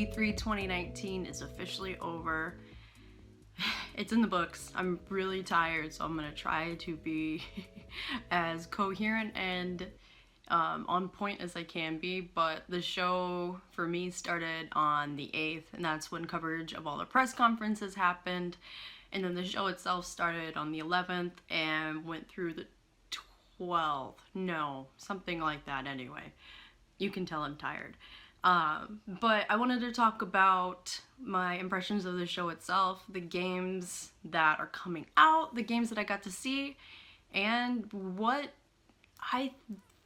E3 2019 is officially over. It's in the books. I'm really tired, so I'm gonna try to be as coherent and on point as I can be. But the show for me started on the 8th, and that's when coverage of all the press conferences happened. And then the show itself started on the 11th and went through the 12th. No, something like that anyway. You can tell I'm tired. But I wanted to talk about my impressions of the show itself, the games that are coming out, the games that I got to see, and what I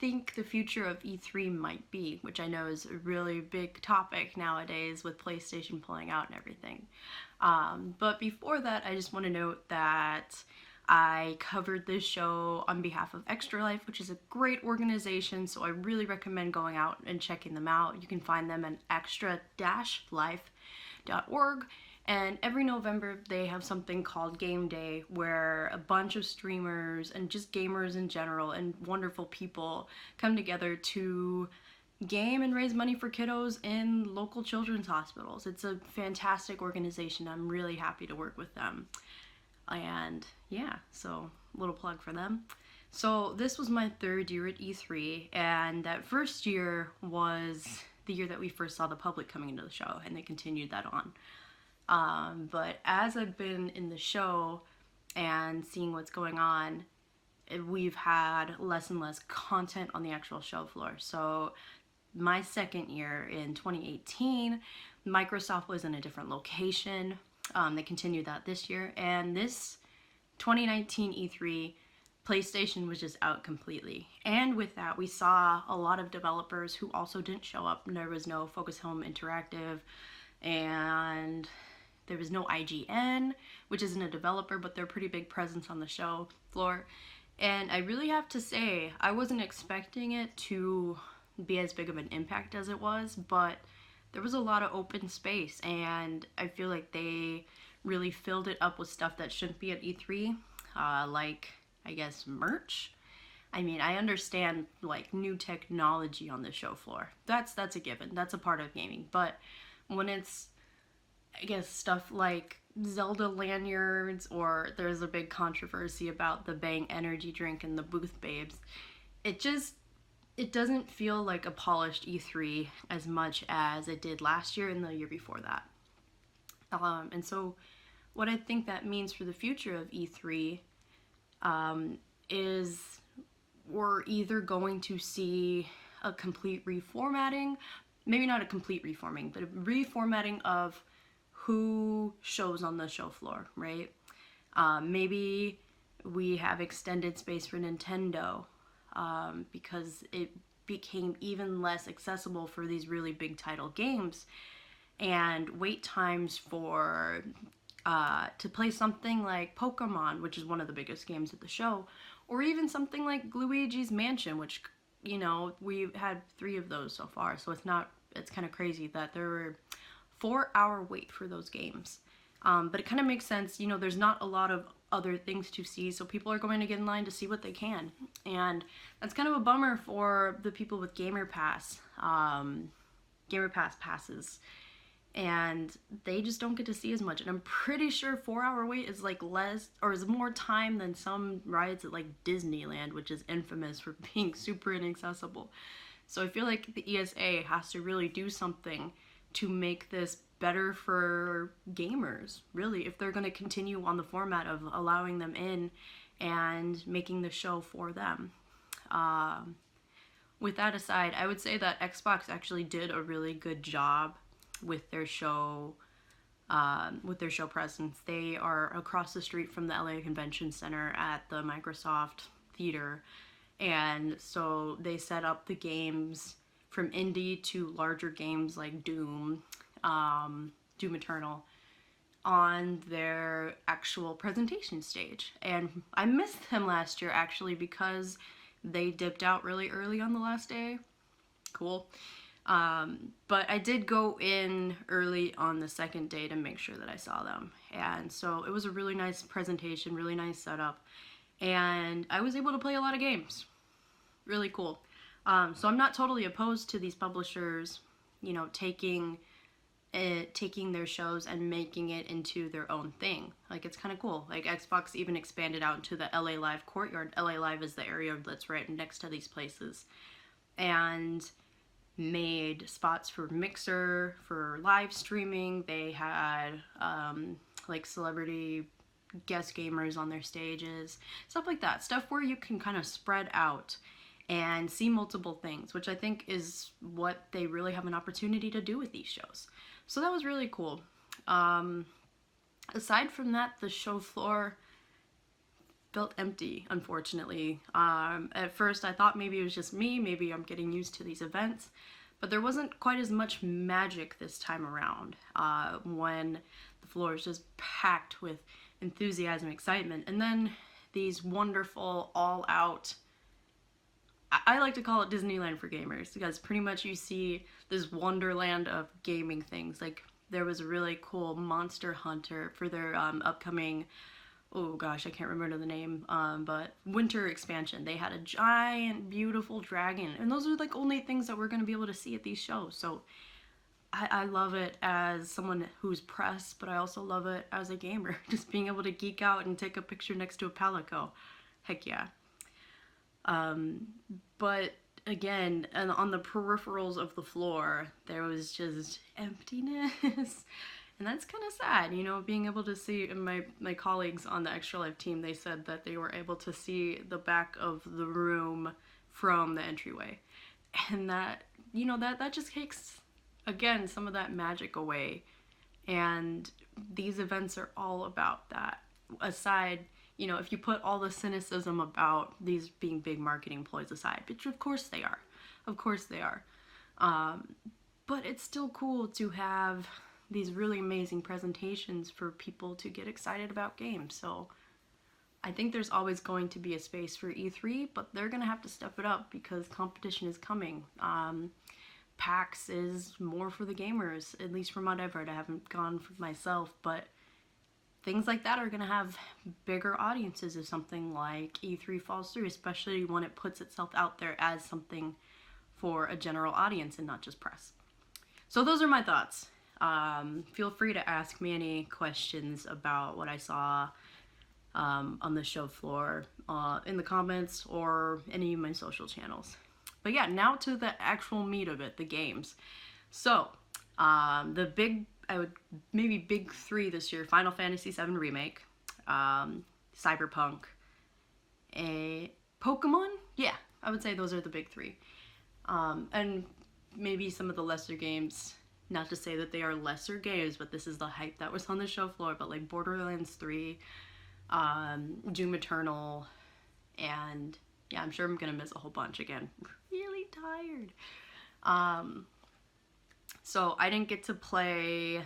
think the future of E3 might be, which I know is a really big topic nowadays with PlayStation pulling out and everything. But before that, I just want to note that I covered this show on behalf of Extra Life, which is a great organization, so I really recommend going out and checking them out. You can find them at extra-life.org, and every November they have something called Game Day, where a bunch of streamers and just gamers in general and wonderful people come together to game and raise money for kiddos in local children's hospitals. It's a fantastic organization. I'm really happy to work with them. And yeah, so little plug for them. So this was my third year at E3, and that first year was the year that we first saw the public coming into the show, and they continued that on. But as I've been in the show and seeing what's going on, we've had less and less content on the actual show floor. So my second year in 2018, Microsoft was in a different location. They continued that this year, and this 2019 E3, PlayStation was just out completely. And with that, we saw a lot of developers who also didn't show up. There was no Focus Home Interactive, and there was no IGN, which isn't a developer, but they're a pretty big presence on the show floor. And I really have to say, I wasn't expecting it to be as big of an impact as it was, but there was a lot of open space, and I feel like they really filled it up with stuff that shouldn't be at E3, like, I guess, merch. I mean, I understand, like, new technology on the show floor. That's a given. That's a part of gaming. But when it's, I guess, stuff like Zelda lanyards, or there's a big controversy about the Bang energy drink and the Booth Babes, it doesn't feel like a polished E3 as much as it did last year and the year before that. And so what I think that means for the future of E3 is we're either going to see a complete reformatting, maybe not a complete reforming, but a reformatting of who shows on the show floor, right? Maybe we have extended space for Nintendo, because it became even less accessible for these really big title games, and wait times for to play something like Pokemon, which is one of the biggest games at the show, or even something like Luigi's Mansion, which, you know, we've had 3 of those so far, so it's kind of crazy that there were 4-hour wait for those games. But it kind of makes sense, you know, there's not a lot of other things to see, so people are going to get in line to see what they can. And that's kind of a bummer for the people with Gamer Pass passes. And they just don't get to see as much. And I'm pretty sure 4-hour wait is like less, or is more time than some rides at like Disneyland, which is infamous for being super inaccessible. So I feel like the ESA has to really do something to make this better for gamers, really, if they're going to continue on the format of allowing them in and making the show for them. With that aside, I would say that Xbox actually did a really good job with their show presence. They are across the street from the LA Convention Center at the Microsoft Theater, and so they set up the games from indie to larger games like Doom Eternal on their actual presentation stage. And I missed them last year, actually, because they dipped out really early on the last day. Cool. But I did go in early on the second day to make sure that I saw them. And so it was a really nice presentation, really nice setup. And I was able to play a lot of games. Really cool. So I'm not totally opposed to these publishers, you know, taking taking their shows and making it into their own thing. Like, it's kind of cool. Like, Xbox even expanded out into the LA Live courtyard. LA Live is the area that's right next to these places. And made spots for Mixer, for live streaming. They had like celebrity guest gamers on their stages, stuff like that. Stuff where you can kind of spread out and see multiple things, which I think is what they really have an opportunity to do with these shows. So that was really cool. Aside from that, the show floor felt empty, unfortunately. At first I thought maybe it was just me, maybe I'm getting used to these events, but there wasn't quite as much magic this time around when the floor is just packed with enthusiasm, excitement, and then these wonderful all-out, I like to call it Disneyland for gamers, because pretty much you see this wonderland of gaming things. Like, there was a really cool Monster Hunter for their upcoming, oh gosh, I can't remember the name, but winter expansion. They had a giant, beautiful dragon, and those are like only things that we're going to be able to see at these shows. So I love it as someone who's press, but I also love it as a gamer. Just being able to geek out and take a picture next to a Palico. Heck yeah. But again, and on the peripherals of the floor, there was just emptiness. And that's kind of sad, you know, being able to see, and my colleagues on the Extra Life team, they said that they were able to see the back of the room from the entryway. And that, you know, that just takes, again, some of that magic away. And these events are all about that. Aside, you know, if you put all the cynicism about these being big marketing ploys aside, which of course they are. Of course they are. But it's still cool to have these really amazing presentations for people to get excited about games. So I think there's always going to be a space for E3, but they're going to have to step it up because competition is coming. PAX is more for the gamers, at least from what I've heard. I haven't gone for myself, but things like that are going to have bigger audiences if something like E3 falls through, especially when it puts itself out there as something for a general audience and not just press. So those are my thoughts. Feel free to ask me any questions about what I saw on the show floor in the comments or any of my social channels. But yeah, now to the actual meat of it, the games. So, the big three this year: Final Fantasy VII Remake, Cyberpunk, Pokemon. Yeah, I would say those are the big three. And maybe some of the lesser games. Not to say that they are lesser games, but this is the hype that was on the show floor. But like Borderlands 3, Doom Eternal, and yeah, I'm sure I'm gonna miss a whole bunch again. Really tired. So I didn't get to play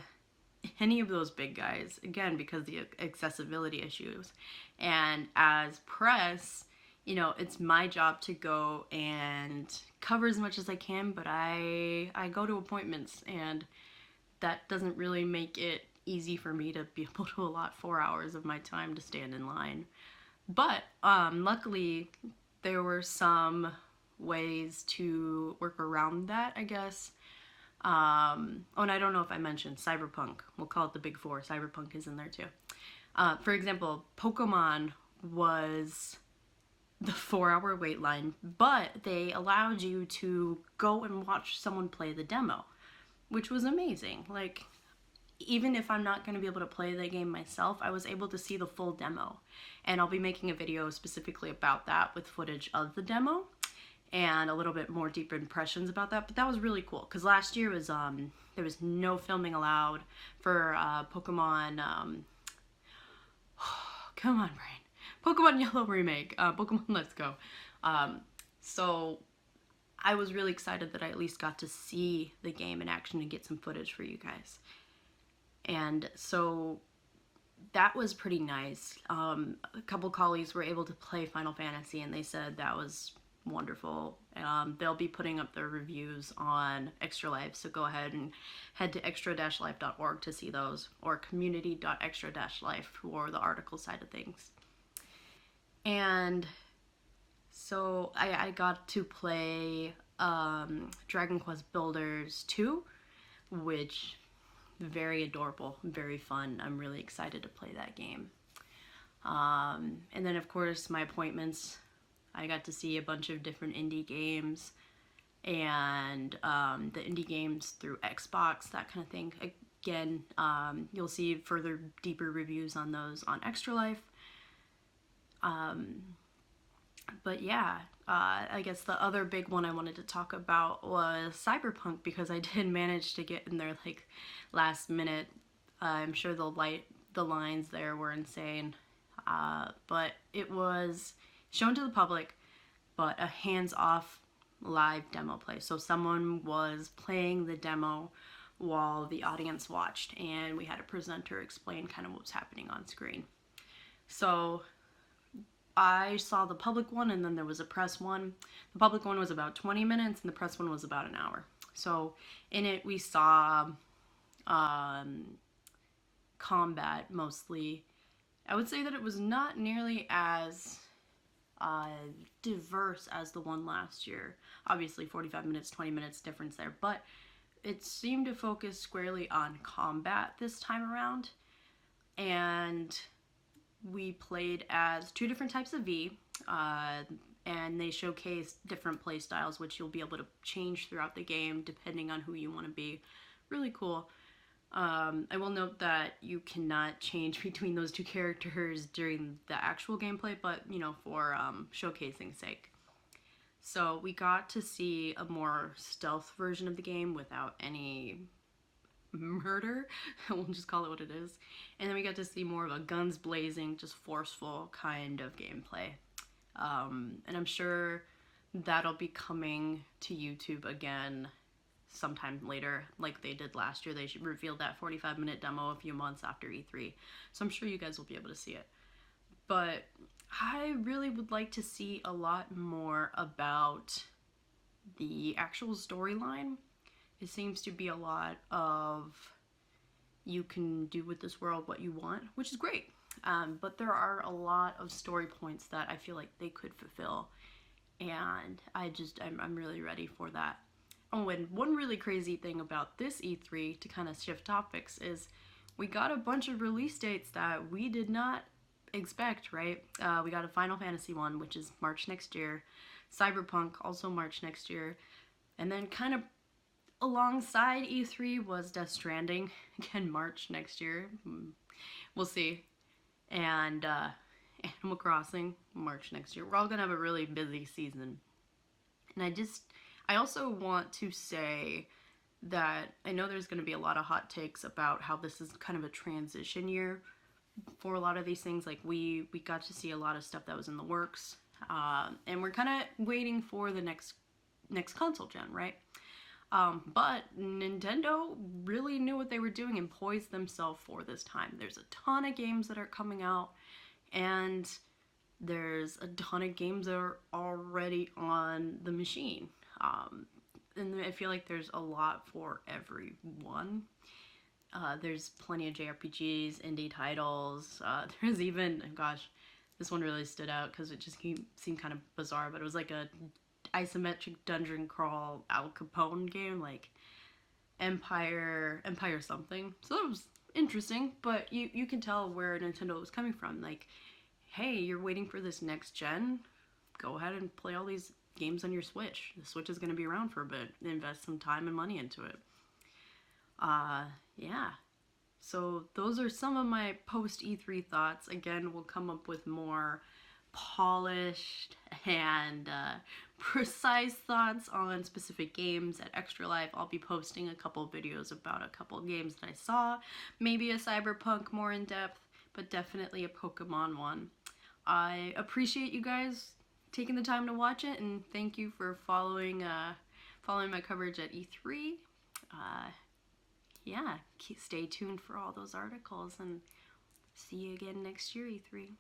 any of those big guys, again, because of the accessibility issues. And as press, you know, it's my job to go and cover as much as I can, but I go to appointments, and that doesn't really make it easy for me to be able to allot 4 hours of my time to stand in line. But luckily, there were some ways to work around that, I guess. Oh, and I don't know if I mentioned Cyberpunk. We'll call it the big four. Cyberpunk is in there too. For example, Pokemon was the 4-hour wait line, but they allowed you to go and watch someone play the demo, which was amazing. Like, even if I'm not going to be able to play the game myself, I was able to see the full demo. And I'll be making a video specifically about that with footage of the demo and a little bit more deeper impressions about that. But that was really cool because last year was there was no filming allowed for Pokemon. Come on, brain. Pokemon Yellow Remake. Pokemon Let's Go. So I was really excited that I at least got to see the game in action and get some footage for you guys. And so that was pretty nice. A couple colleagues were able to play Final Fantasy, and they said that was wonderful. They'll be putting up their reviews on Extra Life, so go ahead and head to extra-life.org to see those, or community.extra-life for the article side of things. And so I got to play Dragon Quest Builders 2, which very adorable, very fun. I'm really excited to play that game. And then, of course, my appointments. I got to see a bunch of different indie games and the indie games through Xbox, that kind of thing. Again, you'll see further, deeper reviews on those on Extra Life. But yeah, I guess the other big one I wanted to talk about was Cyberpunk, because I did manage to get in there like last minute. I'm sure the lines there were insane. But it was shown to the public, but a hands-off live demo play. So someone was playing the demo while the audience watched, and we had a presenter explain kind of what was happening on screen. So I saw the public one, and then there was a press one. The public one was about 20 minutes, and the press one was about an hour. So in it, we saw combat mostly. I would say that it was not nearly as diverse as the one last year. Obviously 45 minutes, 20 minutes difference there, but it seemed to focus squarely on combat this time around. And we played as two different types of V, and they showcased different play styles, which you'll be able to change throughout the game depending on who you want to be. Really cool. I will note that you cannot change between those two characters during the actual gameplay, but, you know, for showcasing sake. So we got to see a more stealth version of the game without any murder. We'll just call it what it is. And then we got to see more of a guns blazing, just forceful kind of gameplay. And I'm sure that'll be coming to YouTube again sometime later, like they did last year. They revealed that 45-minute demo a few months after E3, so I'm sure you guys will be able to see it. But I really would like to see a lot more about the actual storyline. It seems to be a lot of you can do with this world what you want, which is great. But there are a lot of story points that I feel like they could fulfill, and I'm really ready for that. Oh, and one really crazy thing about this E3, to kind of shift topics, is we got a bunch of release dates that we did not expect, right? We got a Final Fantasy one, which is March next year. Cyberpunk, also March next year. And then kind of alongside E3 was Death Stranding, again March next year. We'll see. And Animal Crossing, March next year. We're all gonna have a really busy season. And I also want to say that I know there's going to be a lot of hot takes about how this is kind of a transition year for a lot of these things. Like we got to see a lot of stuff that was in the works, and we're kind of waiting for the next console gen, right? But Nintendo really knew what they were doing and poised themselves for this time. There's a ton of games that are coming out, and there's a ton of games that are already on the machine. And I feel like there's a lot for everyone. There's plenty of JRPGs, indie titles. There's even, gosh, this one really stood out because it just seemed kind of bizarre, but it was like a isometric dungeon crawl Al Capone game, like Empire something. So that was interesting, but you can tell where Nintendo was coming from. Like, hey, you're waiting for this next gen? Go ahead and play all these games on your Switch. The Switch is going to be around for a bit. Invest some time and money into it. Yeah. So those are some of my post E3 thoughts. Again, we'll come up with more polished and precise thoughts on specific games at Extra Life. I'll be posting a couple videos about a couple games that I saw. Maybe a Cyberpunk more in depth, but definitely a Pokemon one. I appreciate you guys taking the time to watch it, and thank you for following my coverage at E3. Yeah, stay tuned for all those articles, and see you again next year, E3.